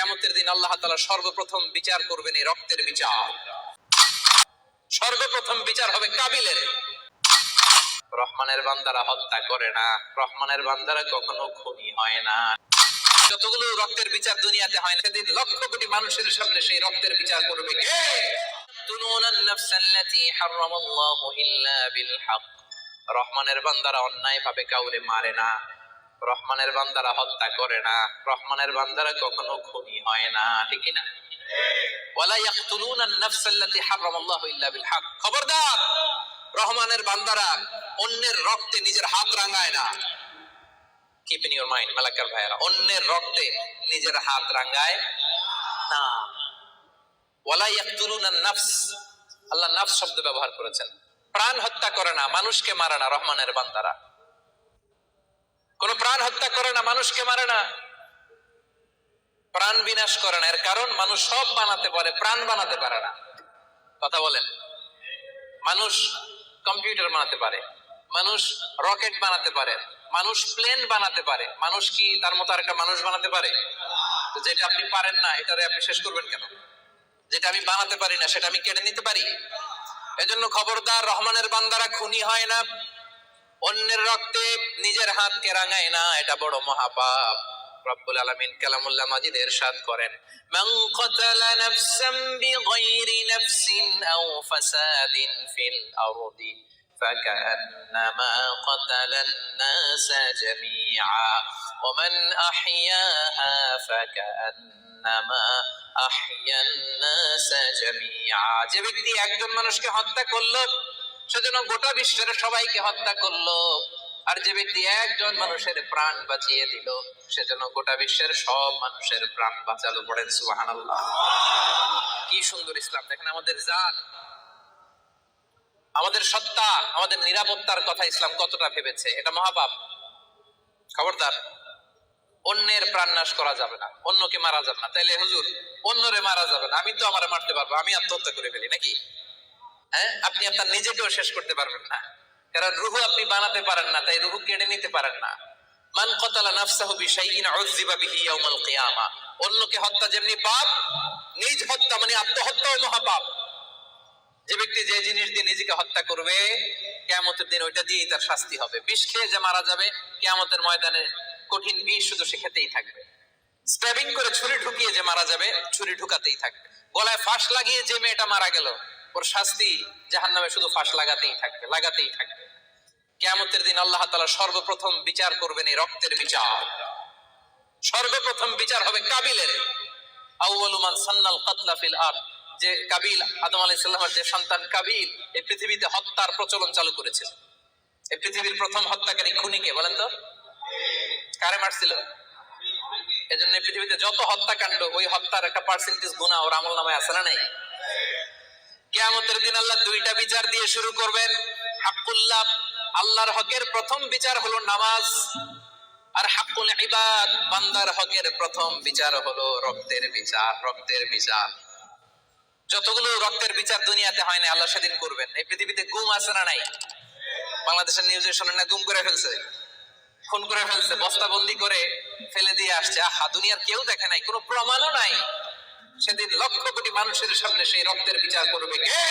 কিয়ামতের দিন আল্লাহ তাআলা সর্বপ্রথম বিচার করবেন এই রক্তের বিচার। সর্বপ্রথম বিচার হবে কাবিলের। রহমানের বান্দারা হত্যা করে না, রহমানের বান্দারা কখনো খুনি হয় না। যতগুলো রক্তের বিচার দুনিয়াতে হয় না, সেদিন লক্ষ কোটি মানুষের সামনে সেই রক্তের বিচার করবে কে? তুনুনান নাফসাল্লাতী হারামাল্লাহু ইল্লা বিল হক। রহমানের বান্দারা অন্যায় ভাবে কাউরে মারে না, রহমানের বান্দারা হত্যা করে না, রহমানের বান্দারা কখনো খুনি হয় না, ঠিক কি না? ওয়ালা ইয়াকতুলুনান নাফসাল্লাতী হারামাল্লাহু ইল্লা বিল হক। খবরদার, রহমানের বান্দারা অন্যের রক্তে নিজের হাত রাঙায় না। Keep in your mind Malakar ভাইরা, অন্যের রক্তে নিজের হাত রাঙায় না। ওয়ালা ইয়াকতুলুনান নাফস, আল্লাহ নাফস শব্দ ব্যবহার করেছেন। প্রাণ হত্যা করে না, মানুষকে মারে না রহমানের বান্দারা। কোন প্রাণ হত্যা করে না, মানুষকে মারে না, প্রাণ বিনাশ করে না। এর কারণ মানুষ সব বানাতে পারে, প্রাণ বানাতে পারে না। কথা বলেন। মানুষ কম্পিউটার বানাতে পারে, মানুষ রকেট বানাতে পারে, মানুষ প্লেন বানাতে পারে। মানুষ কি তার মতো আরেকটা মানুষ বানাতে পারে? যেটা আপনি পারেন না এটারে আপনি শেষ করবেন কেন? যেটা আমি বানাতে পারি না সেটা আমি কেড়ে নিতে পারি? এজন্য খবরদার, রহমানের বান্দারা খুনি হয় না, অন্যের রক্তে নিজের হাতকে রাঙায় না, এটা বড় মহাপাপ। রব্বুল আলামিন কালামুল্লাহ মাজিদে ইরশাদ করেন, মান কাতালা নাফসান বিগাইরি নাফসিন আও ফাসাদিন ফিল আরদি ফাকান্নামা কাতালান নাসা জামিআ ওয়া মান আহইয়াহা ফাকান্নামা আহইয়ান নাসা জামিআ। যে ব্যক্তি একজন মানুষকে হত্যা করলো সেজন্য গোটা বিশ্বের সবাইকে হত্যা করলো, আর যে ব্যক্তি একজন মানুষের প্রাণ বাঁচিয়ে দিল সেজন্য গোটা বিশ্বের সব মানুষের প্রাণ বাঁচালো। পড়েন সুবহানাল্লাহ। কি সুন্দর ইসলাম! দেখেন, আমাদের জান, আমাদের সত্তা, আমাদের নিরাপত্তার কথা ইসলাম কতটা ভেবেছে। এটা মহাপাপ। খবরদার, অন্যের প্রাণ নাশ করা যাবে না, অন্যকে মারা যাবে না। তাইলে হুজুর, অন্যরে মারা যাবে না, আমি তো আমারে মারতে পারবো, আমি আত্মহত্যা করে ফেলি নাকি? হ্যাঁ, আপনি আপনার নিজেকেও শেষ করতে পারবেন না, কারণ রুহু আপনি বানাতে পারেন না, তাই রুহু কেড়ে নিতে পারেন না। মান কাতালা নাফসাহু বিশাইইন উযযিবা বিহি ইয়াউমাল কিয়ামা। অন্যকে হত্যা যেমনি পাপ, নিজ হত্যা মানে আত্মহত্যাও মহাপাপ। যে ব্যক্তি যে জিনিস দিয়ে নিজেকে হত্যা করবে, কিয়ামতের দিন ওইটা দিয়েই তার শাস্তি হবে। বিষ খেয়ে যে মারা যাবে, কিয়ামতের ময়দানে কঠিন বিষ শুধু সে খেতেই থাকবে। স্ট্যাবিং করে ছুরি ঢুকিয়ে যে মারা যাবে, ছুরি ঢুকাতেই থাকবে। গলায় ফাঁস লাগিয়ে যে মেয়েটা মারা গেল, ওর শাস্তি জাহান্নামে শুধু ফাঁস লাগাতেই থাকবে, লাগাতেই থাকবে। কিয়ামতের দিন আল্লাহ তাআলা সর্বপ্রথম বিচার করবেন এই রক্তের বিচার। সর্বপ্রথম বিচার হবে কাবিলের। আউয়ালু মান সান্নাল কাতলা ফিল আরদ। যে কাবিল, আদম আলাইহিস সালামের যে সন্তান কাবিল, এই পৃথিবীতে হত্যার প্রচলন চালু করেছিল। এই পৃথিবীর প্রথম হত্যাকারী খুনিকে বলেন তো? কারে মারছিল? এজন্য পৃথিবীতে যত হত্যাকাণ্ড, ওই হত্যার একটা পার্সেন্টেজ গুনাহ ওর আমলনামায় আছে না নাই? কিয়ামতের দিন আল্লাহ দুইটা বিচার দিয়ে শুরু করবেন। হাক্কুল্লাহ, আল্লাহর হকের প্রথম বিচার হলো নামাজ, আর হাক্কুল ইবাদ, বান্দার হকের প্রথম বিচার হলো রক্তের বিচার। রক্তের বিচার, যতগুলো রক্তের বিচার দুনিয়াতে হয় না, আল্লাহ সেদিন করবেন। এই পৃথিবীতে গুম আছে না নাই? বাংলাদেশের নিউজে শোনেন না, গুম করে ফেলছে, খুন করে ফেলছে, বস্তাবন্দি করে ফেলে দিয়ে আসছে। আহা, দুনিয়ার কেউ দেখে নাই, কোনো প্রমাণও নাই। সেদিন লক্ষ কোটি মানুষের সামনে সেই রক্তের বিচার করবে কে?